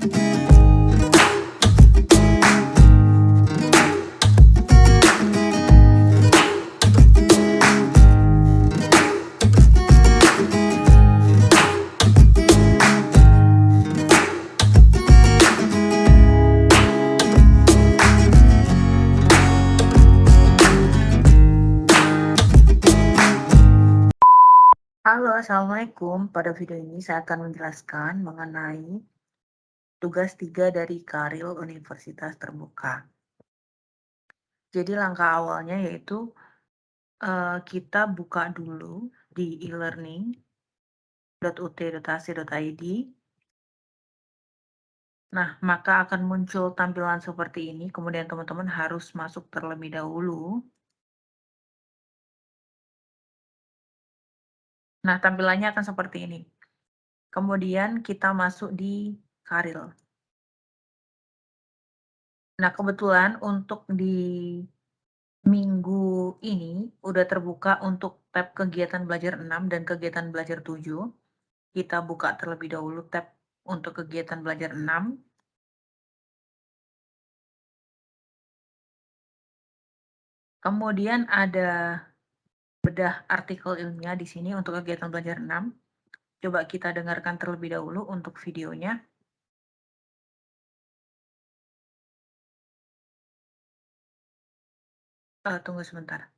Halo, Assalamualaikum. Pada video ini saya akan menjelaskan mengenai tugas 3 dari Karil Universitas Terbuka. Jadi langkah awalnya yaitu kita buka dulu di e-learning.ut.ac.id. Nah, maka akan muncul tampilan seperti ini. Kemudian teman-teman harus masuk terlebih dahulu. Nah, tampilannya akan seperti ini. Kemudian kita masuk di Karil. Nah, kebetulan untuk di minggu ini udah terbuka untuk tab kegiatan belajar 6 dan kegiatan belajar 7. Kita buka terlebih dahulu tab untuk kegiatan belajar 6. Kemudian ada bedah artikel ilmiah di sini untuk kegiatan belajar 6. Coba kita dengarkan terlebih dahulu untuk videonya. Tunggu sebentar.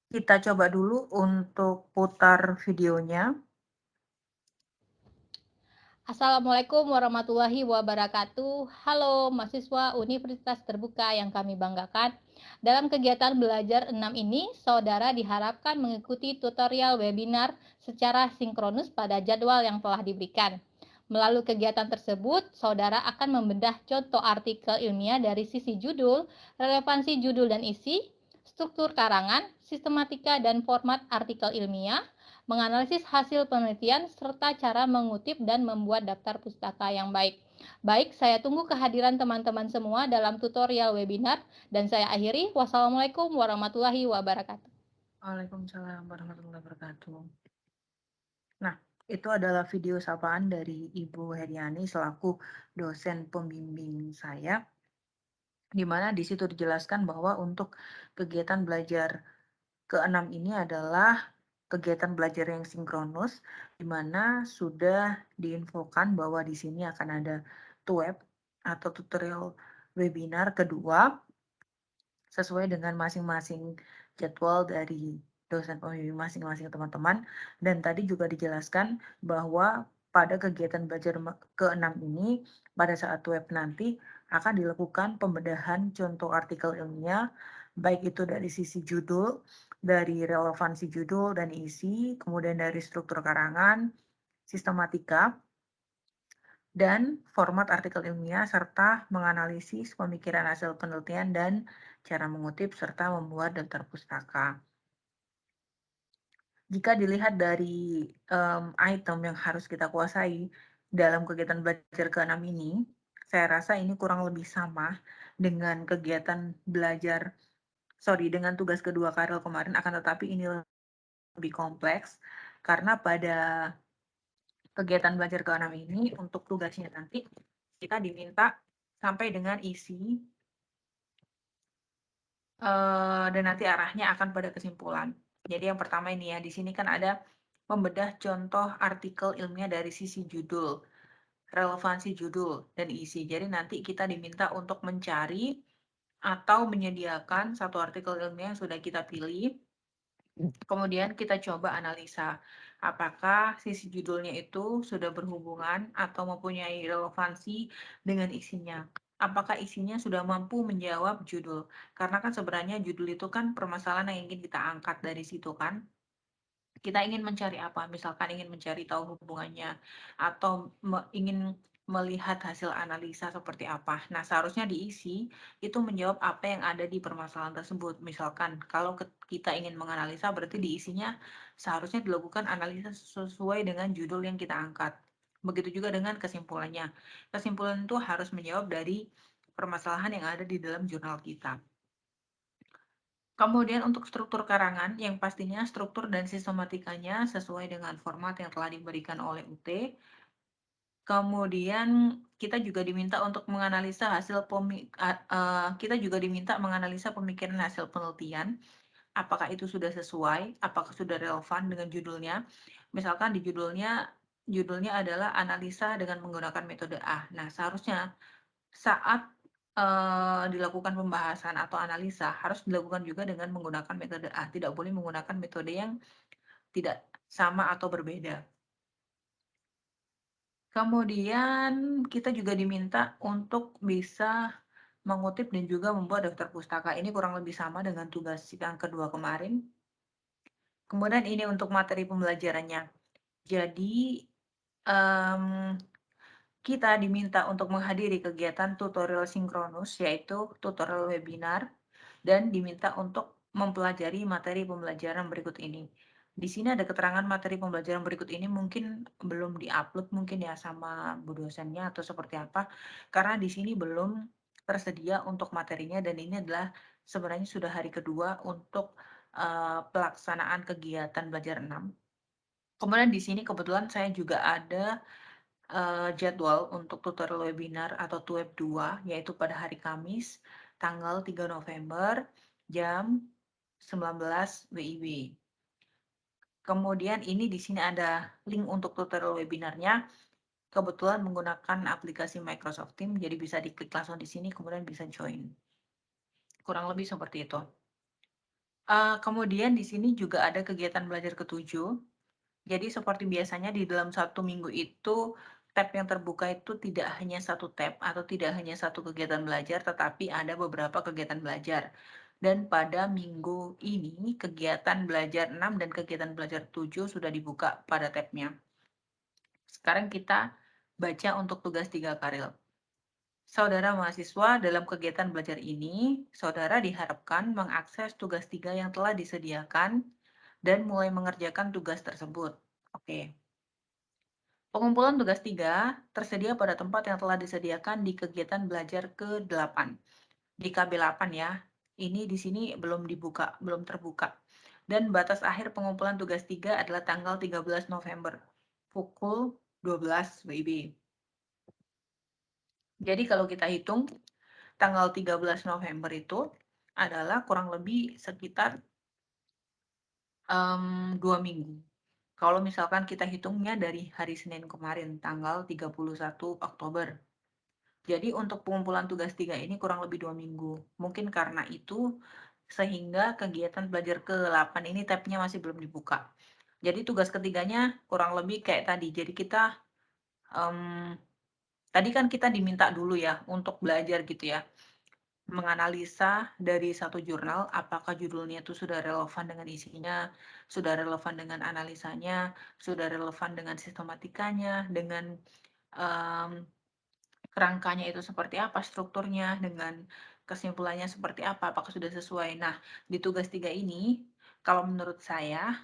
Kita coba dulu untuk putar videonya. Assalamualaikum warahmatullahi wabarakatuh. Halo mahasiswa Universitas Terbuka yang kami banggakan. Dalam kegiatan belajar 6 ini, saudara diharapkan mengikuti tutorial webinar secara sinkronus pada jadwal yang telah diberikan. Melalui kegiatan tersebut, saudara akan membedah contoh artikel ilmiah dari sisi judul, relevansi judul dan isi, struktur karangan, sistematika dan format artikel ilmiah, menganalisis hasil penelitian, serta cara mengutip dan membuat daftar pustaka yang baik. Baik, saya tunggu kehadiran teman-teman semua dalam tutorial webinar, dan saya akhiri. Wassalamualaikum warahmatullahi wabarakatuh. Waalaikumsalam warahmatullahi wabarakatuh. Nah, itu adalah video sapaan dari Ibu Heriani selaku dosen pembimbing saya, di mana di situ dijelaskan bahwa untuk kegiatan belajar ke-6 ini adalah kegiatan belajar yang sinkronus, di mana sudah diinfokan bahwa di sini akan ada TWEB atau tutorial webinar kedua sesuai dengan masing-masing jadwal dari dosen pembimbing masing-masing teman-teman. Dan tadi juga dijelaskan bahwa pada kegiatan belajar ke-6 ini, pada saat web nanti akan dilakukan pembedahan contoh artikel ilmiah, baik itu dari sisi judul, dari relevansi judul dan isi, kemudian dari struktur karangan, sistematika, dan format artikel ilmiah, serta menganalisis pemikiran hasil penelitian dan cara mengutip, serta membuat daftar pustaka. Jika dilihat dari item yang harus kita kuasai dalam kegiatan belajar ke-6 ini, saya rasa ini kurang lebih sama dengan kegiatan belajar, dengan tugas kedua Karel kemarin, akan tetapi ini lebih kompleks, karena pada kegiatan belajar ke-6 ini, untuk tugasnya nanti, kita diminta sampai dengan isi, dan nanti arahnya akan pada kesimpulan. Jadi yang pertama ini ya, di sini kan ada membedah contoh artikel ilmiah dari sisi judul, relevansi judul, dan isi. Jadi nanti kita diminta untuk mencari atau menyediakan satu artikel ilmiah yang sudah kita pilih, kemudian kita coba analisa apakah sisi judulnya itu sudah berhubungan atau mempunyai relevansi dengan isinya. Apakah isinya sudah mampu menjawab judul? Karena kan sebenarnya judul itu kan permasalahan yang ingin kita angkat dari situ kan. Kita ingin mencari apa? Misalkan ingin mencari tahu hubungannya atau ingin melihat hasil analisa seperti apa. Nah, seharusnya diisi itu menjawab apa yang ada di permasalahan tersebut. Misalkan kalau kita ingin menganalisa berarti diisinya seharusnya dilakukan analisa sesuai dengan judul yang kita angkat. Begitu juga dengan kesimpulannya. Kesimpulan itu harus menjawab dari permasalahan yang ada di dalam jurnal kita. Kemudian untuk struktur karangan, yang pastinya struktur dan sistematikanya sesuai dengan format yang telah diberikan oleh UT. Kemudian kita juga diminta untuk menganalisa kita juga diminta menganalisa pemikiran hasil penelitian, apakah itu sudah sesuai, apakah sudah relevan dengan judulnya. Misalkan di judulnya adalah analisa dengan menggunakan metode A. Nah, seharusnya saat, dilakukan pembahasan atau analisa harus dilakukan juga dengan menggunakan metode A, tidak boleh menggunakan metode yang tidak sama atau berbeda. Kemudian kita juga diminta untuk bisa mengutip dan juga membuat daftar pustaka. Ini kurang lebih sama dengan tugas yang kedua kemarin. Kemudian ini untuk materi pembelajarannya. Jadi, mmm, kita diminta untuk menghadiri kegiatan tutorial sinkronus, yaitu tutorial webinar, dan diminta untuk mempelajari materi pembelajaran berikut ini. Di sini ada keterangan materi pembelajaran berikut ini mungkin belum diupload mungkin ya sama bu dosennya atau seperti apa, karena di sini belum tersedia untuk materinya dan ini adalah sebenarnya sudah hari kedua untuk, pelaksanaan kegiatan belajar 6. Kemudian di sini kebetulan saya juga ada jadwal untuk tutorial webinar atau TUEB 2, yaitu pada hari Kamis, tanggal 3 November, jam 19 WIB. Kemudian ini di sini ada link untuk tutorial webinarnya, kebetulan menggunakan aplikasi Microsoft Teams, jadi bisa diklik langsung di sini, kemudian bisa join. Kurang lebih seperti itu. Kemudian di sini juga ada kegiatan belajar ketujuh. Jadi seperti biasanya di dalam satu minggu itu, tab yang terbuka itu tidak hanya satu tab atau tidak hanya satu kegiatan belajar, tetapi ada beberapa kegiatan belajar. Dan pada minggu ini, kegiatan belajar 6 dan kegiatan belajar 7 sudah dibuka pada tabnya. Sekarang kita baca untuk tugas 3 karil. Saudara mahasiswa dalam kegiatan belajar ini, saudara diharapkan mengakses tugas 3 yang telah disediakan dan mulai mengerjakan tugas tersebut. Oke. Pengumpulan tugas 3 tersedia pada tempat yang telah disediakan di kegiatan belajar ke-8. Di KB8 ya. Ini di sini belum dibuka, belum terbuka. Dan batas akhir pengumpulan tugas 3 adalah tanggal 13 November pukul 12 WIB. Jadi kalau kita hitung tanggal 13 November itu adalah kurang lebih sekitar 2 minggu. Kalau misalkan kita hitungnya dari hari Senin kemarin, tanggal 31 Oktober. Jadi untuk pengumpulan tugas 3 ini kurang lebih 2 minggu. Mungkin karena itu, sehingga kegiatan belajar ke-8 ini tabnya masih belum dibuka. Jadi tugas ketiganya kurang lebih kayak tadi. Jadi kita, tadi kan kita diminta dulu ya untuk belajar gitu ya. Menganalisa dari satu jurnal, apakah judulnya itu sudah relevan dengan isinya, sudah relevan dengan analisanya, sudah relevan dengan sistematikanya, dengan um, kerangkanya itu seperti apa, strukturnya, dengan kesimpulannya seperti apa, apakah sudah sesuai. Nah, di tugas 3 ini, kalau menurut saya,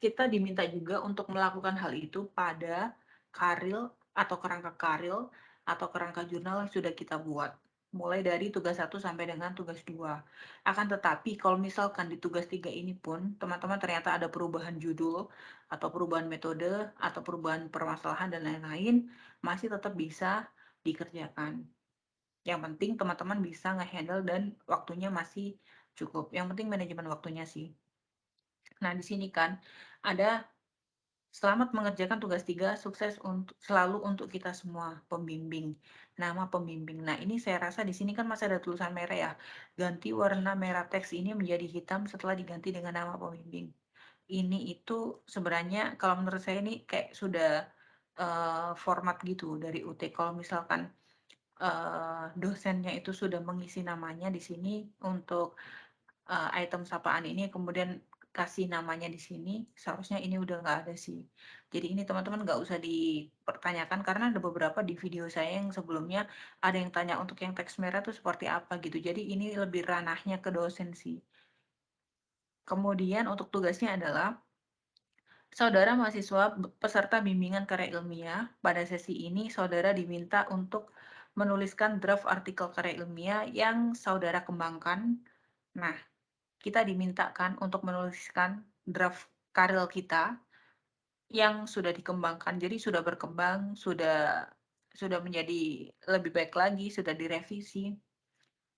kita diminta juga untuk melakukan hal itu pada karil atau kerangka karil atau kerangka jurnal yang sudah kita buat. Mulai dari tugas 1 sampai dengan tugas 2. Akan tetapi kalau misalkan di tugas 3 ini pun teman-teman ternyata ada perubahan judul atau perubahan metode atau perubahan permasalahan dan lain-lain, masih tetap bisa dikerjakan. Yang penting teman-teman bisa nge-handle dan waktunya masih cukup. Yang penting manajemen waktunya sih. Nah, di sini kan ada selamat mengerjakan tugas 3, sukses selalu untuk kita semua, pembimbing. Nama pembimbing. Nah, ini saya rasa di sini kan masih ada tulisan merah ya. Ganti warna merah teks ini menjadi hitam setelah diganti dengan nama pembimbing. Ini itu sebenarnya kalau menurut saya ini kayak sudah format gitu dari UT. Kalau misalkan dosennya itu sudah mengisi namanya di sini untuk item sapaan ini, kemudian kasih namanya di sini, seharusnya ini udah nggak ada sih. Jadi ini teman-teman nggak usah dipertanyakan karena ada beberapa di video saya yang sebelumnya ada yang tanya untuk yang teks merah tuh seperti apa gitu. Jadi ini lebih ranahnya ke dosen sih. Kemudian untuk tugasnya adalah saudara mahasiswa peserta bimbingan karya ilmiah, pada sesi ini saudara diminta untuk menuliskan draft artikel karya ilmiah yang saudara kembangkan. Nah, kita dimintakan untuk menuliskan draft karya kita yang sudah dikembangkan. Jadi sudah berkembang, sudah menjadi lebih baik lagi, sudah direvisi.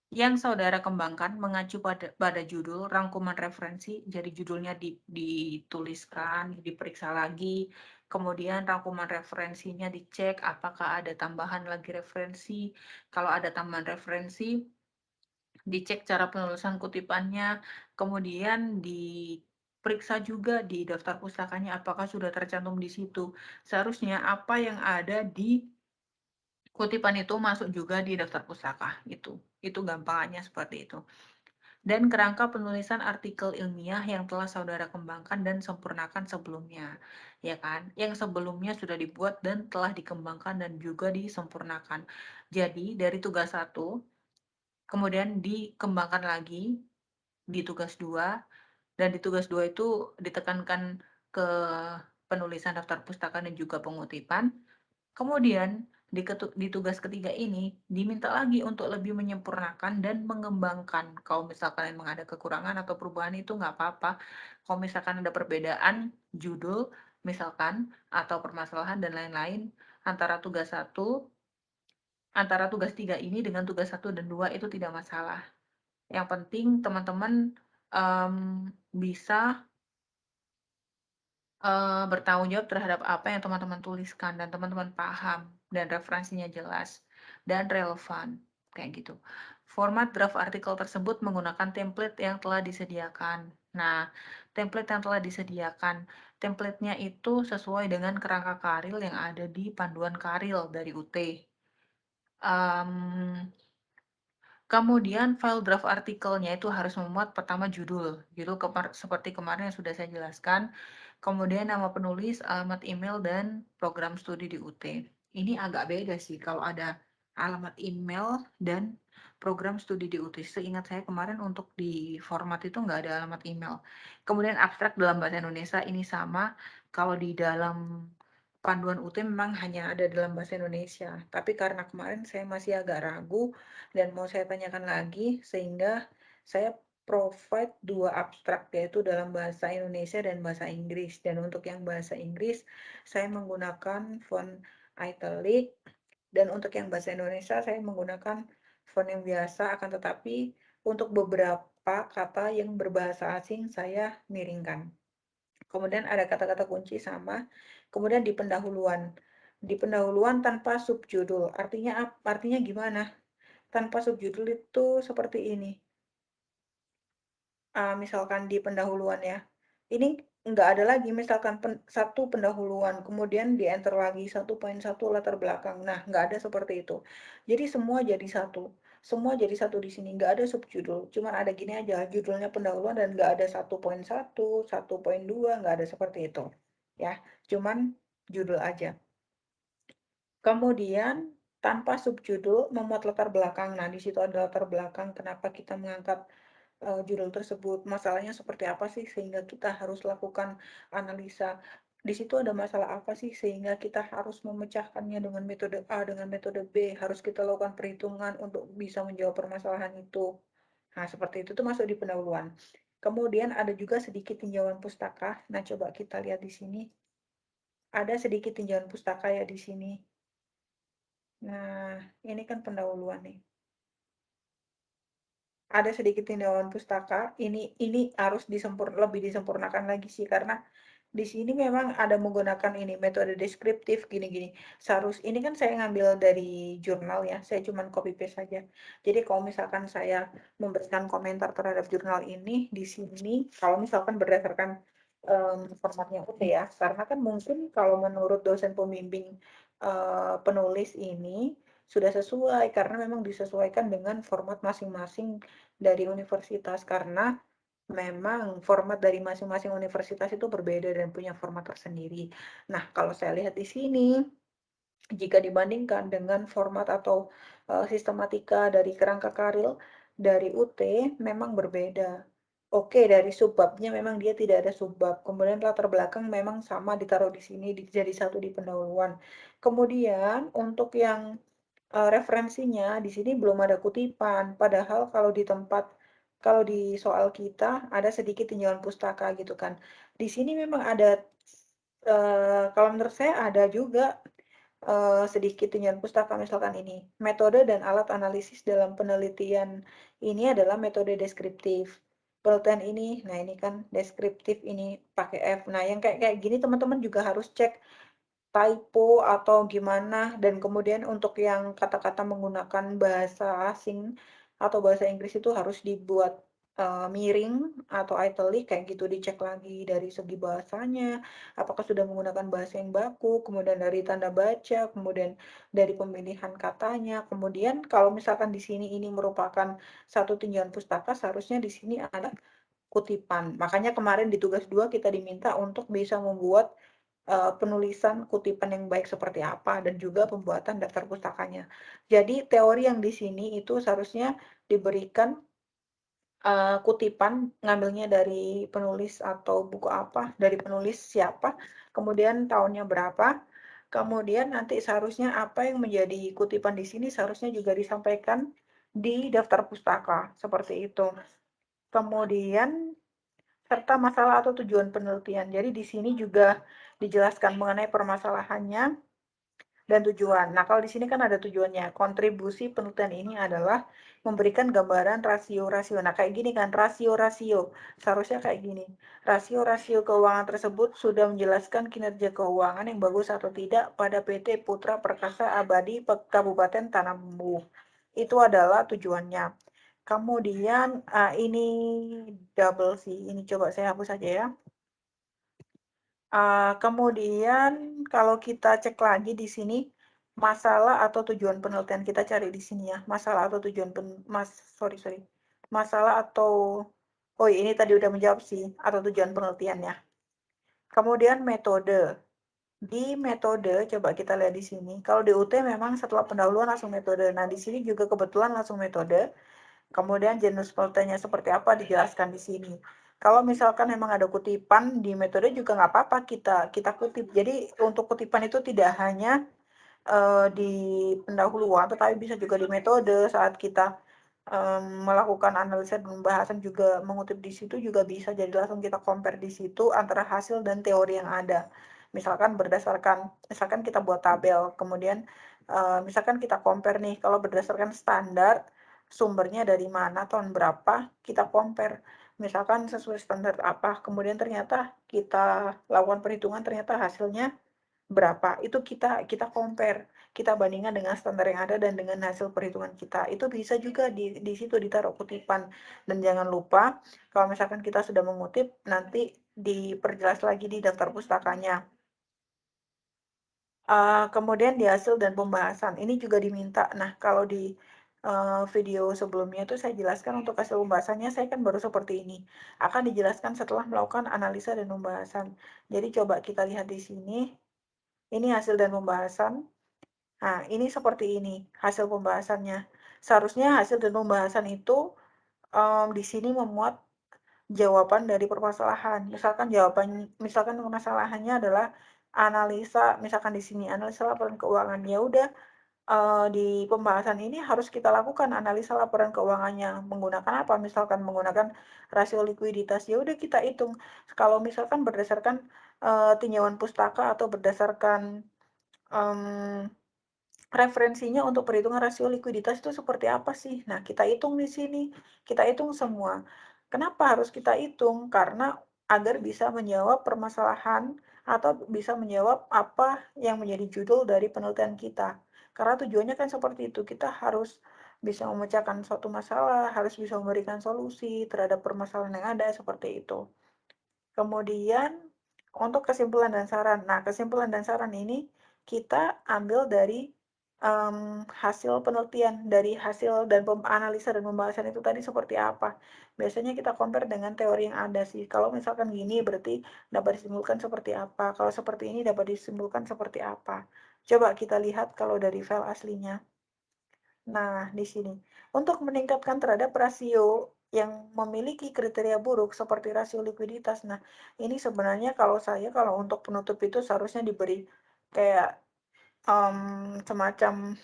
Yang saudara kembangkan mengacu pada judul, rangkuman referensi, jadi judulnya dituliskan, diperiksa lagi, kemudian rangkuman referensinya dicek apakah ada tambahan lagi referensi. Kalau ada tambahan referensi, dicek cara penulisan kutipannya, kemudian diperiksa juga di daftar pustakanya apakah sudah tercantum di situ. Seharusnya apa yang ada di kutipan itu masuk juga di daftar pustaka, itu. Itu gampangannya seperti itu. Dan kerangka penulisan artikel ilmiah yang telah saudara kembangkan dan sempurnakan sebelumnya, ya kan? Yang sebelumnya sudah dibuat dan telah dikembangkan dan juga disempurnakan. Jadi dari tugas 1, kemudian dikembangkan lagi di tugas 2, dan di tugas 2 itu ditekankan ke penulisan daftar pustaka dan juga pengutipan. Kemudian di tugas ketiga ini diminta lagi untuk lebih menyempurnakan dan mengembangkan. Kalau misalkan memang ada kekurangan atau perubahan itu nggak apa-apa. Kalau misalkan ada perbedaan judul misalkan atau permasalahan dan lain-lain antara tugas 1, antara tugas 3 ini dengan tugas 1 dan 2 itu tidak masalah. Yang penting teman-teman bisa bertanggung jawab terhadap apa yang teman-teman tuliskan dan teman-teman paham dan referensinya jelas dan relevan, kayak gitu. Format draft artikel tersebut menggunakan template yang telah disediakan. Nah, template yang telah disediakan, template-nya itu sesuai dengan kerangka Karil yang ada di panduan Karil dari UT. Mmm Kemudian file draft artikelnya itu harus memuat pertama judul, judul seperti kemarin yang sudah saya jelaskan, kemudian nama penulis, alamat email, dan program studi di UT. Ini agak beda sih kalau ada alamat email dan program studi di UT. Seingat saya kemarin untuk di format itu nggak ada alamat email. Kemudian abstrak dalam bahasa Indonesia ini sama, kalau di dalam panduan UT memang hanya ada dalam bahasa Indonesia. Tapi karena kemarin saya masih agak ragu, dan mau saya tanyakan lagi sehingga saya provide 2 abstrak yaitu dalam bahasa Indonesia dan bahasa Inggris, dan untuk yang bahasa Inggris saya menggunakan font italic, dan untuk yang bahasa Indonesia saya menggunakan font yang biasa, akan tetapi untuk beberapa kata yang berbahasa asing saya miringkan. Kemudian ada kata-kata kunci sama, kemudian di pendahuluan tanpa subjudul, artinya gimana? Tanpa subjudul itu seperti ini, misalkan di pendahuluan ya, ini nggak ada lagi misalkan satu pendahuluan, kemudian di-enter lagi 1.1 latar belakang. Nah, nggak ada seperti itu. Jadi semua jadi satu di sini, nggak ada subjudul, cuman ada gini aja, judulnya pendahuluan dan nggak ada 1.1, 1.2, nggak ada seperti itu, ya. Cuman judul aja. Kemudian tanpa subjudul memuat latar belakang. Nah, di situ ada latar belakang kenapa kita mengangkat judul tersebut, masalahnya seperti apa sih sehingga kita harus lakukan analisa. Di situ ada masalah apa sih sehingga kita harus memecahkannya dengan metode A, dengan metode B, harus kita lakukan perhitungan untuk bisa menjawab permasalahan itu. Nah, seperti itu tuh masuk di pendahuluan. Kemudian ada juga sedikit tinjauan pustaka. Nah, coba kita lihat di sini. Ada sedikit tinjauan pustaka ya di sini. Nah, ini kan pendahuluan nih. Ada sedikit tinjauan pustaka, ini harus lebih disempurnakan lagi sih, karena di sini memang ada menggunakan ini metode deskriptif gini-gini. Ini kan saya ngambil dari jurnal ya, saya cuman copy paste saja. Jadi kalau misalkan saya memberikan komentar terhadap jurnal ini di sini, kalau misalkan berdasarkan formatnya UT ya, karena kan mungkin kalau menurut dosen pembimbing penulis ini sudah sesuai karena memang disesuaikan dengan format masing-masing dari universitas, karena Memang format dari masing-masing universitas itu berbeda dan punya format tersendiri. Nah, kalau saya lihat di sini, jika dibandingkan dengan format atau, sistematika dari kerangka Karil dari UT memang berbeda. Oke, dari subbabnya memang dia tidak ada subbab, kemudian latar belakang memang sama ditaruh di sini jadi satu di pendahuluan. Kemudian untuk yang referensinya di sini belum ada kutipan, padahal kalau di soal kita ada sedikit tinjauan pustaka gitu kan. Di sini memang ada, kalau menurut saya ada juga, sedikit tinjauan pustaka misalkan ini, metode dan alat analisis dalam penelitian ini adalah metode deskriptif. Penelitian ini, nah ini kan deskriptif ini pakai F. Nah yang kayak kayak gini teman-teman juga harus cek typo atau gimana, dan kemudian untuk yang kata-kata menggunakan bahasa asing atau bahasa Inggris itu harus dibuat, miring atau italic kayak gitu, dicek lagi dari segi bahasanya, apakah sudah menggunakan bahasa yang baku, kemudian dari tanda baca, kemudian dari pemilihan katanya, kemudian kalau misalkan di sini ini merupakan satu tinjauan pustaka, seharusnya di sini ada kutipan. Makanya kemarin di tugas 2 kita diminta untuk bisa membuat penulisan kutipan yang baik seperti apa dan juga pembuatan daftar pustakanya. Jadi teori yang di sini itu seharusnya diberikan, kutipan ngambilnya dari penulis atau buku apa, dari penulis siapa, kemudian tahunnya berapa, kemudian nanti seharusnya apa yang menjadi kutipan di sini seharusnya juga disampaikan di daftar pustaka, seperti itu. Kemudian serta masalah atau tujuan penelitian. Jadi di sini juga dijelaskan mengenai permasalahannya dan tujuan. Nah, kalau di sini kan ada tujuannya. Kontribusi penelitian ini adalah memberikan gambaran rasio-rasio. Nah, kayak gini kan, rasio-rasio. Seharusnya kayak gini. Rasio-rasio keuangan tersebut sudah menjelaskan kinerja keuangan yang bagus atau tidak pada PT Putra Perkasa Abadi Kabupaten Tanah Bumbu. Itu adalah tujuannya. Kemudian ini double sih. Ini coba saya hapus saja ya. Kemudian kalau kita cek lagi di sini, masalah atau tujuan penelitian, kita cari di sini ya, masalah atau tujuan sorry sorry, masalah atau, oh ini tadi udah menjawab sih, atau tujuan penelitiannya. Kemudian metode. Di metode, coba kita lihat di sini. Kalau di UT memang setelah pendahuluan langsung metode. Nah, di sini juga kebetulan langsung metode. Kemudian jenis penelitiannya seperti apa dijelaskan di sini. Kalau misalkan memang ada kutipan di metode juga nggak apa-apa kita kutip. Jadi untuk kutipan itu tidak hanya di pendahuluan, tetapi bisa juga di metode saat kita melakukan analisa dan pembahasan juga mengutip di situ juga bisa. Jadi langsung kita compare di situ antara hasil dan teori yang ada. Misalkan kita buat tabel, kemudian misalkan kita compare nih, kalau berdasarkan standar sumbernya dari mana, tahun berapa, kita compare. Misalkan sesuai standar apa, kemudian ternyata kita lakukan perhitungan, ternyata hasilnya berapa, itu kita compare, kita bandingkan dengan standar yang ada dan dengan hasil perhitungan kita. Itu bisa juga di situ ditaruh kutipan. Dan jangan lupa kalau misalkan kita sudah mengutip, nanti diperjelas lagi di daftar pustakanya. Kemudian di hasil dan pembahasan, ini juga diminta. Nah, kalau di video sebelumnya itu saya jelaskan untuk hasil pembahasannya, saya kan baru seperti ini. Akan dijelaskan setelah melakukan analisa dan pembahasan. Jadi coba kita lihat di sini, ini hasil dan pembahasan. Nah, ini seperti ini hasil pembahasannya. Seharusnya hasil dan pembahasan itu di sini memuat jawaban dari permasalahan. Misalkan permasalahannya adalah analisa, misalkan di sini analisa laporan keuangan. Ya udah, di pembahasan ini harus kita lakukan analisa laporan keuangannya. Menggunakan apa? Misalkan menggunakan rasio likuiditas. Ya udah kita hitung. Kalau misalkan berdasarkan tinjauan pustaka atau berdasarkan referensinya untuk perhitungan rasio likuiditas itu seperti apa sih? Nah, kita hitung di sini, kita hitung semua. Kenapa harus kita hitung? Karena agar bisa menjawab permasalahan atau bisa menjawab apa yang menjadi judul dari penelitian kita. Karena tujuannya kan seperti itu, kita harus bisa memecahkan suatu masalah, harus bisa memberikan solusi terhadap permasalahan yang ada, seperti itu. Kemudian untuk kesimpulan dan saran. Nah, kesimpulan dan saran ini kita ambil dari hasil penelitian dari hasil dan analisa dan pembahasan itu tadi seperti apa. Biasanya kita compare dengan teori yang ada sih. Kalau misalkan gini berarti dapat disimpulkan seperti apa, kalau seperti ini dapat disimpulkan seperti apa. Coba kita lihat kalau dari file aslinya. Nah, di sini. Untuk meningkatkan terhadap rasio yang memiliki kriteria buruk seperti rasio likuiditas. Nah, ini sebenarnya kalau saya kalau untuk penutup itu seharusnya diberi kayak semacam,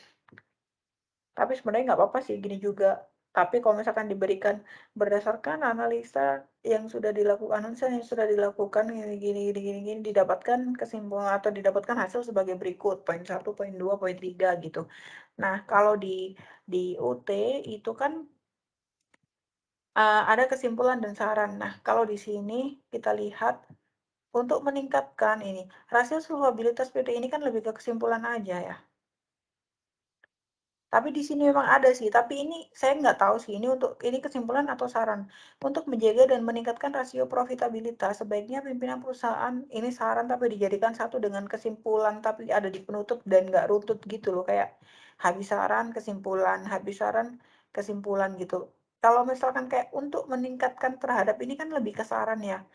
tapi sebenarnya nggak apa-apa sih gini juga. Tapi kalau misalkan diberikan berdasarkan analisa yang sudah dilakukan, gini, gini, gini, gini, gini, didapatkan kesimpulan atau didapatkan hasil sebagai berikut, poin 1, poin 2, poin 3 gitu. Nah, kalau di UT itu kan ada kesimpulan dan saran. Nah, kalau di sini kita lihat untuk meningkatkan ini, rasio solvabilitas PT ini kan lebih ke kesimpulan aja ya. Tapi di sini memang ada sih, tapi ini saya nggak tahu sih ini untuk ini kesimpulan atau saran. Untuk menjaga dan meningkatkan rasio profitabilitas, sebaiknya pimpinan perusahaan ini saran tapi dijadikan satu dengan kesimpulan tapi ada di penutup dan nggak runtut gitu loh kayak habis saran, kesimpulan gitu. Kalau misalkan kayak untuk meningkatkan terhadap ini kan lebih ke saran ya.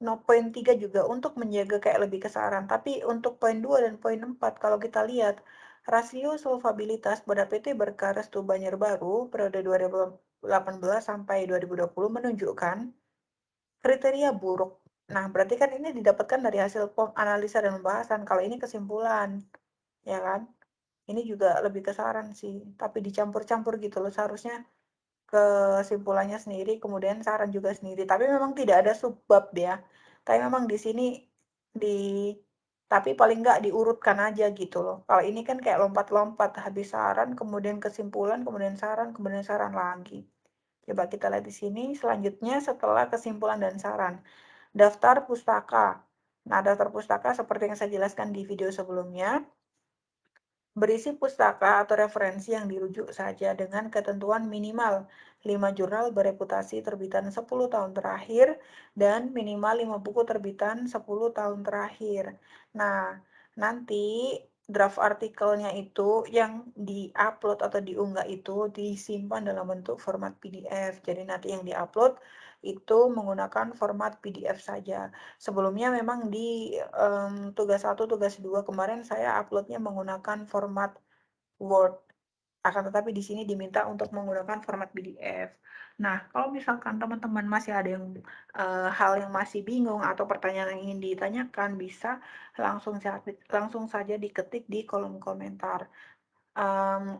No, poin 3 juga untuk menjaga kayak lebih ke saran. Tapi untuk poin 2 dan poin 4 kalau kita lihat rasio solvabilitas pada PT Berkah Restu Banjarbaru periode 2018 sampai 2020 menunjukkan kriteria buruk. Nah, berarti kan ini didapatkan dari hasil analisa dan pembahasan. Kalau ini kesimpulan, ya kan? Ini juga lebih ke saran sih, tapi dicampur-campur gitu loh. Seharusnya kesimpulannya sendiri, kemudian saran juga sendiri. Tapi memang tidak ada subbab ya. Tapi memang di sini di tapi paling nggak diurutkan aja gitu loh. Kalau ini kan kayak lompat-lompat, habis saran, kemudian kesimpulan, kemudian saran lagi. Coba kita lihat di sini. Selanjutnya setelah kesimpulan dan saran, daftar pustaka. Nah, daftar pustaka seperti yang saya jelaskan di video sebelumnya, berisi pustaka atau referensi yang dirujuk saja dengan ketentuan minimal 5 jurnal bereputasi terbitan 10 tahun terakhir dan minimal 5 buku terbitan 10 tahun terakhir. Nah, nanti draft artikelnya itu yang di-upload atau diunggah itu disimpan dalam bentuk format PDF. Jadi nanti yang di-upload itu menggunakan format PDF saja. Sebelumnya memang di tugas 1, tugas 2 kemarin saya uploadnya menggunakan format Word. Akan tetapi di sini diminta untuk menggunakan format PDF. Nah, kalau misalkan teman-teman masih ada yang hal yang masih bingung atau pertanyaan yang ingin ditanyakan, bisa langsung saja diketik di kolom komentar.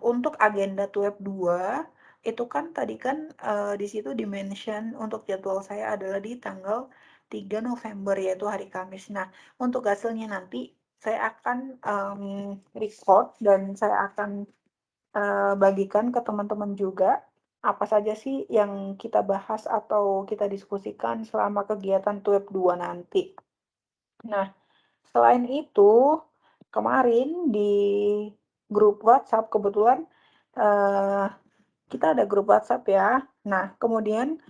Untuk agenda Web 2 itu kan tadi kan di situ dimention untuk jadwal saya adalah di tanggal 3 November yaitu hari Kamis. Nah, untuk hasilnya nanti saya akan record dan saya akan bagikan ke teman-teman juga apa saja sih yang kita bahas atau kita diskusikan selama kegiatan Web 2 nanti. Nah, selain itu, kemarin di grup WhatsApp kebetulan eh, kita ada grup WhatsApp ya. Nah, kemudian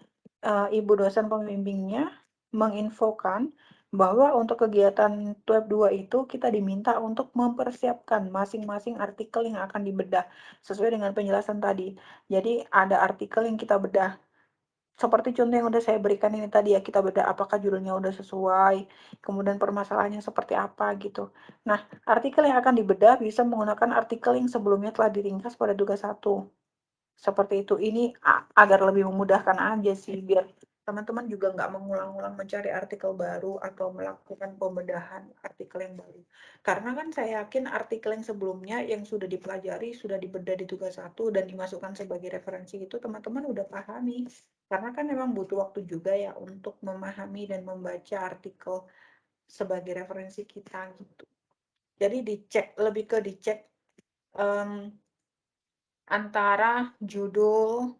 ibu dosen pembimbingnya menginfokan bahwa untuk kegiatan Web 2 itu kita diminta untuk mempersiapkan masing-masing artikel yang akan dibedah sesuai dengan penjelasan tadi. Jadi ada artikel yang kita bedah seperti contoh yang udah saya berikan ini tadi ya, kita bedah apakah judulnya udah sesuai, kemudian permasalahannya seperti apa gitu. Nah, artikel yang akan dibedah bisa menggunakan artikel yang sebelumnya telah diringkas pada tugas 1. Seperti itu. Ini agar lebih memudahkan aja sih, biar teman-teman juga nggak mengulang-ulang mencari artikel baru atau melakukan pembedahan artikel yang baru. Karena kan saya yakin artikel yang sebelumnya yang sudah dipelajari, sudah dibedah di tugas 1 dan dimasukkan sebagai referensi itu teman-teman udah pahami. Karena kan memang butuh waktu juga ya untuk memahami dan membaca artikel sebagai referensi kita gitu. Jadi dicek, lebih ke dicek antara judul,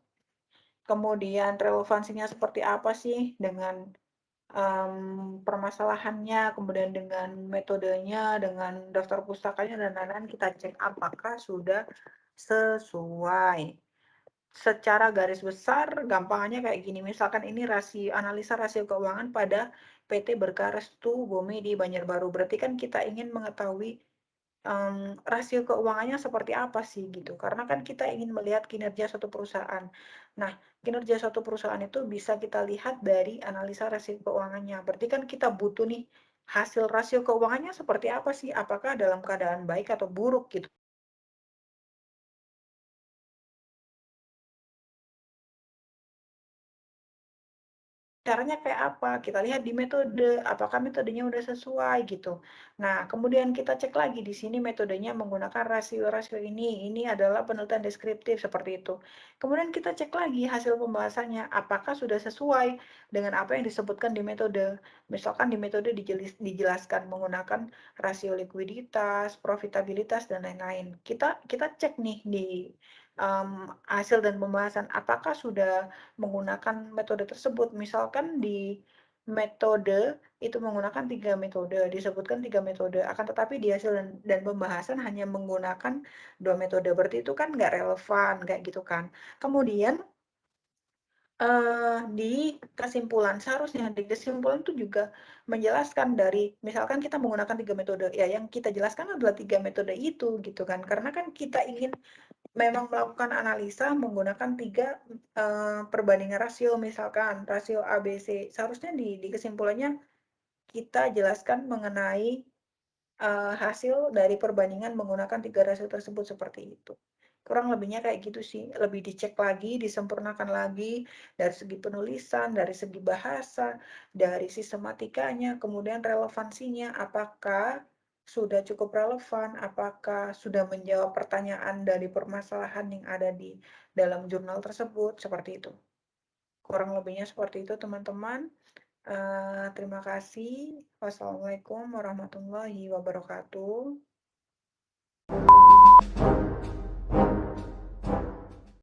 kemudian relevansinya seperti apa sih dengan permasalahannya, kemudian dengan metodenya, dengan daftar pustakanya dan lain-lain kita cek apakah sudah sesuai. Secara garis besar gampangannya kayak gini, misalkan ini analisa rasio keuangan pada PT Berkah Restu Bumi di Banjarbaru. Berarti kan kita ingin mengetahui rasio keuangannya seperti apa sih gitu, karena kan kita ingin melihat kinerja suatu perusahaan. Nah, kinerja suatu perusahaan itu bisa kita lihat dari analisa rasio keuangannya, berarti kan kita butuh nih, hasil rasio keuangannya seperti apa sih? Apakah dalam keadaan baik atau buruk gitu. Caranya kayak apa? Kita lihat di metode, apakah metodenya udah sesuai gitu. Nah, kemudian kita cek lagi di sini metodenya menggunakan rasio-rasio ini adalah penelitian deskriptif seperti itu. Kemudian kita cek lagi hasil pembahasannya, apakah sudah sesuai dengan apa yang disebutkan di metode. Misalkan di metode dijelaskan menggunakan rasio likuiditas, profitabilitas, dan lain-lain. Kita cek nih di hasil dan pembahasan, apakah sudah menggunakan metode tersebut. Misalkan di metode itu menggunakan 3 metode, disebutkan 3 metode, akan tetapi di hasil dan pembahasan hanya menggunakan 2 metode, berarti itu kan nggak relevan, kayak gitu kan. Kemudian, di kesimpulan, seharusnya di kesimpulan itu juga menjelaskan dari misalkan kita menggunakan 3 metode, ya yang kita jelaskan adalah 3 metode itu, gitu kan. Karena kan kita ingin memang melakukan analisa menggunakan 3 perbandingan rasio, misalkan rasio A, B, C. Seharusnya di kesimpulannya kita jelaskan mengenai hasil dari perbandingan menggunakan 3 rasio tersebut seperti itu. Kurang lebihnya kayak gitu sih, lebih dicek lagi, disempurnakan lagi dari segi penulisan, dari segi bahasa, dari sistematikanya, kemudian relevansinya, apakah sudah cukup relevan, apakah sudah menjawab pertanyaan dari permasalahan yang ada di dalam jurnal tersebut, seperti itu. Kurang lebihnya seperti itu teman-teman. Terima kasih. Wassalamualaikum warahmatullahi wabarakatuh.